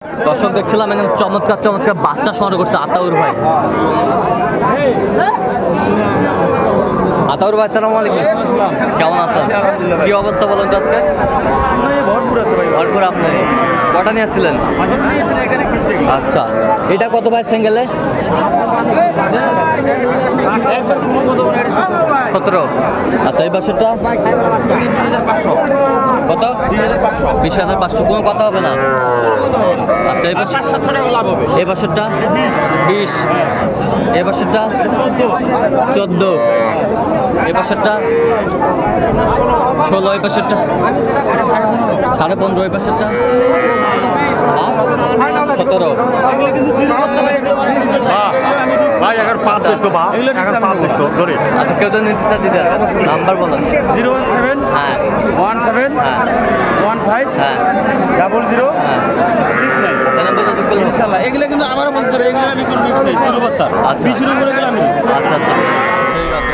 দর্শক দেখছিলাম এখানে চমৎকার চমৎকার বাচ্চা সংগ্রহ করছে আতাউর ভাই। আতাউর ভাই আসসালামু আলাইকুম, কেমন আছেন? কি অবস্থা বলেন তো আজকে? ভরপুর। আপনি কটা নিয়ে আসছিলেন? আচ্ছা, এটা কত ভাই সিঙ্গেলে? 17। আচ্ছা, এই বছরটা কত? 20,500। কোনো কথা হবে না। আচ্ছা, এই বছর এই বছরটা 20, এই বছরটা 14, এই বছরটা 16, এই বছরটা 15.5, এই বছরটা 17। ভাই এখন 500 আচ্ছা, কেউ তো নির্দিষ্ট দিতে নাম্বার বলেন। 017 হ্যাঁ 17 হ্যাঁ 15 হ্যাঁ 00 হ্যাঁ 69। নাম্বার তো করবো ইনশাআল্লাহ এগুলো কিন্তু আমারও বলছে এগুলো আমি কোনো মিক্স নেই, ছিল বাচ্চা আচ্ছা। 20 করে গেলাম আমি। আচ্ছা আচ্ছা, ঠিক আছে।